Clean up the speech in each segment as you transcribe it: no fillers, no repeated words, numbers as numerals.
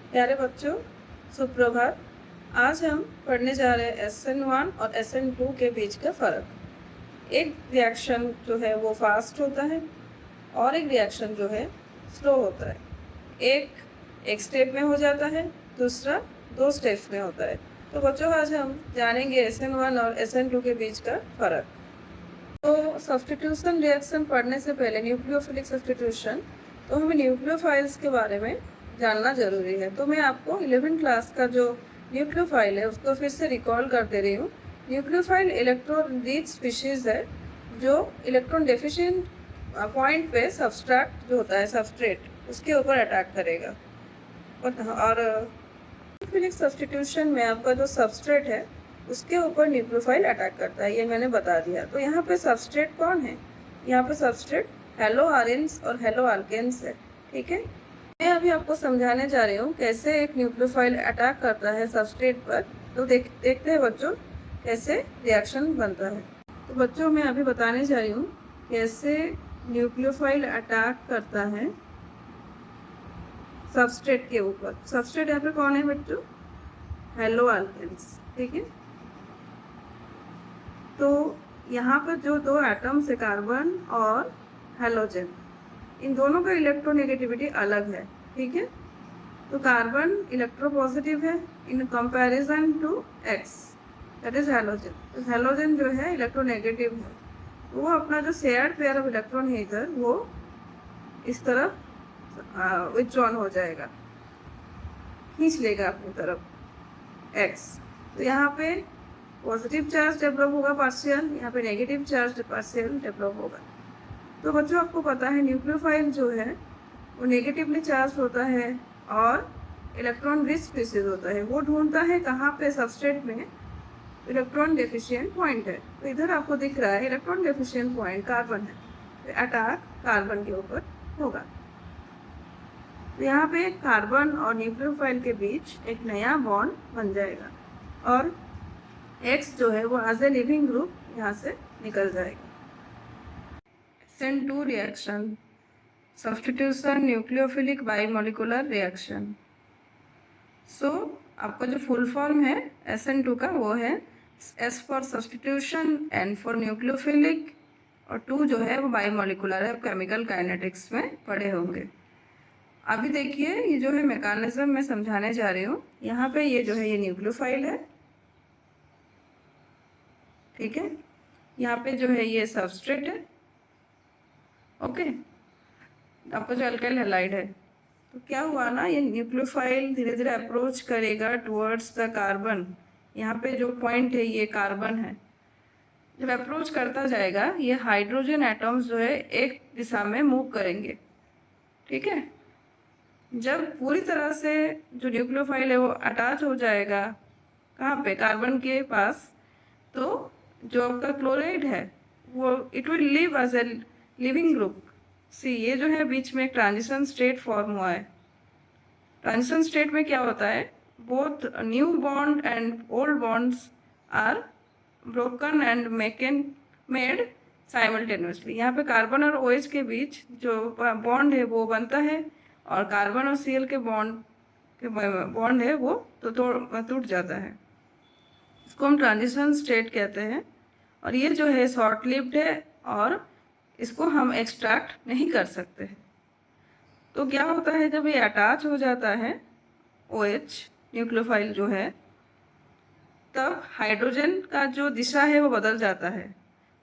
प्यारे बच्चों, सुप्रभात। आज हम पढ़ने जा रहे हैं SN1 और SN2 के बीच का फ़र्क। एक रिएक्शन जो है वो फास्ट होता है और एक रिएक्शन जो है स्लो होता है। एक स्टेप में हो जाता है, दूसरा 2 स्टेप्स में होता है। तो बच्चों, आज हम जानेंगे SN1 और SN2 के बीच का फ़र्क। तो सब्स्टिट्यूशन रिएक्शन पढ़ने से पहले न्यूक्लियोफिलिक सब्स्टिट्यूशन, तो हमें न्यूक्लियोफाइल्स के बारे में जानना ज़रूरी है। तो मैं आपको 11th क्लास का जो न्यूक्लियोफाइल है उसको फिर से रिकॉल कर दे रही हूँ। न्यूक्लियोफाइल इलेक्ट्रॉन रिच स्पीशीज़ है जो इलेक्ट्रॉन डेफिशिएंट पॉइंट पे सबस्ट्रैक्ट जो होता है सबस्ट्रेट, उसके ऊपर अटैक करेगा। और न्यूक्लियोफिलिक सब्स्टिट्यूशन में आपका जो सबस्ट्रेट है उसके ऊपर न्यूक्लियोफाइल अटैक करता है, ये मैंने बता दिया। तो यहाँ पे सबस्ट्रेट कौन है? यहाँ पे सबस्ट्रेट हेलो आरेन्स और हेलो अल्केन्स है। ठीक है, मैं अभी आपको समझाने जा रही हूँ कैसे एक न्यूक्लियोफाइल अटैक करता है सबस्ट्रेट पर। तो देखते हैं बच्चों कैसे रिएक्शन बनता है। तो बच्चों, मैं अभी बताने जा रही हूँ कैसे न्यूक्लियोफाइल अटैक करता है सबस्ट्रेट के ऊपर। सबस्ट्रेट यहाँ पे कौन है बच्चों? Hello alkenes. ठीक है, तो यहाँ पर जो 2 एटम्स है कार्बन और हेलोजन, इन दोनों का इलेक्ट्रोनेगेटिविटी अलग है। ठीक है, तो कार्बन इलेक्ट्रोपॉजिटिव है in comparison to X, that is halogen. तो हेलोजन जो है इलेक्ट्रोनेगेटिव है, वो अपना जो शेयर्ड पेयर ऑफ इलेक्ट्रॉन है इधर, वो इस तरफ विथड्रॉन हो जाएगा, खींच लेगा अपनी तरफ एक्स। तो यहाँ पे पॉजिटिव चार्ज डेवलप होगा पार्शियल, यहाँ पे नेगेटिव चार्ज पार्शियल डेवलप होगा। तो बच्चों, आपको पता है न्यूक्लियोफाइल जो है वो नेगेटिवली चार्ज होता है और इलेक्ट्रॉन रिच स्पीशीज होता है। वो ढूंढता है कहाँ पे सबस्ट्रेट में इलेक्ट्रॉन डेफिशिएंट पॉइंट है। तो इधर आपको दिख रहा है इलेक्ट्रॉन डेफिशिएंट पॉइंट कार्बन है, तो अटैक कार्बन के ऊपर होगा। तो यहाँ पे कार्बन और न्यूक्लियोफाइल के बीच एक नया बॉन्ड बन जाएगा और X जो है वो एज ए लिविंग ग्रुप यहाँ से निकल जाएगा। SN2 reaction, substitution nucleophilic bimolecular reaction. So आपका जो फुल फॉर्म है SN2 का वो है S for substitution, N for nucleophilic और 2 जो है वो बाइमोलिकुलर है। केमिकल काइनेटिक्स में पढ़े होंगे। अभी देखिए ये जो है मैकेनिज्म मैं समझाने जा रही हूँ। यहाँ पे ये जो है ये न्यूक्लियोफाइल है। ठीक है, यहाँ पे जो है ये सबस्ट्रेट है। ओके, आपका जो अल्काइल हैलाइड है, तो क्या हुआ ना, ये न्यूक्लियोफाइल धीरे धीरे अप्रोच करेगा टुवर्ड्स द कार्बन। यहाँ पे जो पॉइंट है ये कार्बन है। जब अप्रोच करता जाएगा ये हाइड्रोजन एटम्स जो है एक दिशा में मूव करेंगे। ठीक है, जब पूरी तरह से जो न्यूक्लियोफाइल है वो अटैच हो जाएगा कहाँ पे? कार्बन के पास, तो जो आपका क्लोराइड है वो it will leave as a leaving group. See, ये जो है बीच में एक ट्रांजिशन स्टेट फॉर्म हुआ है। ट्रांजिशन स्टेट में क्या होता है, both new bond and old bonds are broken and made simultaneously. यहाँ पे कार्बन और OH के बीच जो बॉन्ड है वो बनता है और कार्बन और Cl के बॉन्ड है वो तो टूट जाता है। इसको हम ट्रांजिशन स्टेट कहते हैं और ये जो है शॉर्ट लिव्ड है और इसको हम एक्सट्रैक्ट नहीं कर सकते। तो क्या होता है, जब ये अटैच हो जाता है OH न्यूक्लियोफाइल जो है, तब हाइड्रोजन का जो दिशा है वो बदल जाता है।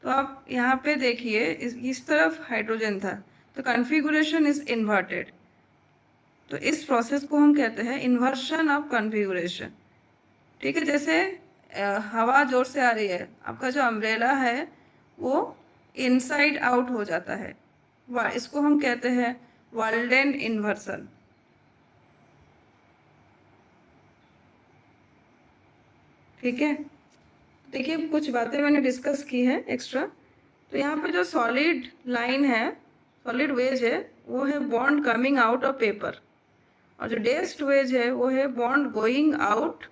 तो आप यहाँ पे देखिए इस तरफ हाइड्रोजन था, तो कॉन्फ़िगरेशन इज इन्वर्टेड। तो इस प्रोसेस को हम कहते हैं इन्वर्शन ऑफ कॉन्फ़िगरेशन। ठीक है, जैसे हवा जोर से आ रही है, आपका जो अम्ब्रेला है वो इनसाइड आउट हो जाता है, इसको हम कहते हैं वाल्डेन इन्वर्सन। ठीक है, देखिए कुछ बातें मैंने डिस्कस की है एक्स्ट्रा। तो यहाँ पे जो सॉलिड लाइन है, सॉलिड वेज है, वो है bond coming out of paper, और जो डेस्ट वेज है वो है bond going out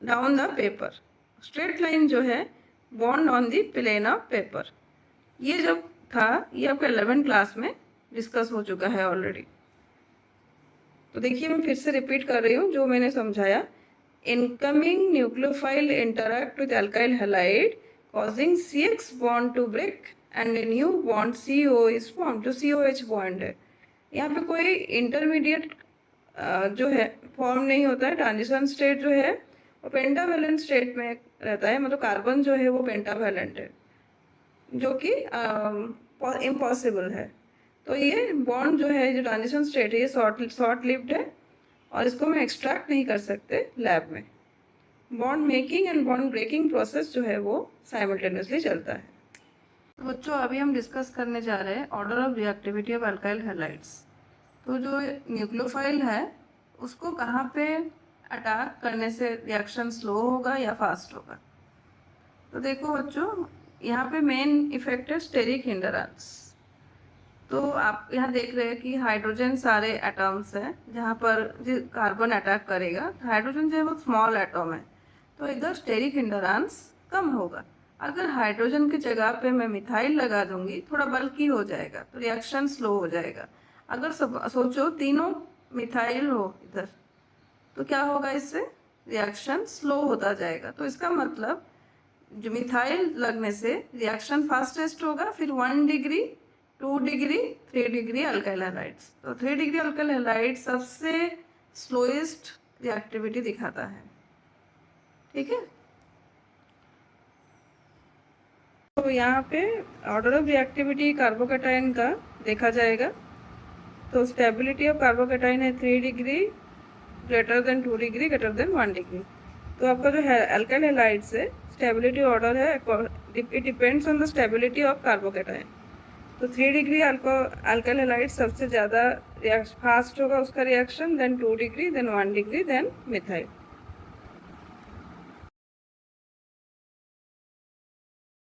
down the paper. Straight line जो है bond on the plane of paper. ये जब था, ये आपका 11th क्लास में डिस्कस हो चुका है ऑलरेडी। तो देखिए मैं फिर से रिपीट कर रही हूँ जो मैंने समझाया। Incoming nucleophile interact with alkyl halide causing CX bond to break and a new bond CO is formed, जो COH बॉन्ड है। यहाँ पे कोई इंटरमीडिएट जो है फॉर्म नहीं होता है। ट्रांजिशन स्टेट जो है वो पेंटावैलेंट स्टेट में रहता है, मतलब कार्बन जो है वो पेंटावैलेंट है, जो कि इम्पॉसिबल है। तो ये बॉन्ड जो है, जो ट्रांजिशन स्टेट है, ये शॉर्ट लिव्ड है और इसको हम एक्सट्रैक्ट नहीं कर सकते लैब में। Bond making and bond breaking process जो है वो साइमल्टेनियसली चलता है। तो बच्चों अभी हम डिस्कस करने जा रहे हैं order of reactivity of alkyl halides. तो जो न्यूक्लियोफाइल है उसको कहाँ पे अटैक करने से रिएक्शन स्लो होगा या फास्ट होगा। तो देखो बच्चों, यहाँ पे मेन इफेक्ट है स्टेरिक हिंडरेंस। तो आप यहाँ देख रहे हैं कि हाइड्रोजन सारे एटम्स हैं जहाँ पर जो कार्बन अटैक करेगा। हाइड्रोजन जो है वो स्मॉल एटम है, तो इधर स्टेरिक हिंडरेंस कम होगा। अगर हाइड्रोजन की जगह पे मैं मिथाइल लगा दूंगी, थोड़ा बल्कि हो जाएगा तो रिएक्शन स्लो हो जाएगा। अगर सोचो तीनों मिथाइल हो इधर, तो क्या होगा, इससे रिएक्शन स्लो होता जाएगा। तो इसका मतलब जो मिथाइल लगने से रिएक्शन फास्टेस्ट होगा, फिर 1 degree 2 degree 3 degree alkyl halides. तो 3 डिग्री अल्काइल हैलाइड सबसे स्लोएस्ट रिएक्टिविटी दिखाता है। ठीक है, तो यहाँ पे ऑर्डर ऑफ रिएक्टिविटी कार्बोकैटायन का देखा जाएगा। तो स्टेबिलिटी ऑफ कार्बोकैटायन है 3 degree greater than 2 degree greater than 1 degree. तो आपका जो है अल्काइल हैलाइड्स है, स्टेबिलिटी ऑर्डर है, it depends on the stability of carbocation. तो 3 डिग्री अल्काइल हैलाइड सबसे ज़्यादा फास्ट होगा उसका reaction, then 2 degree, then 1 degree, then methyl.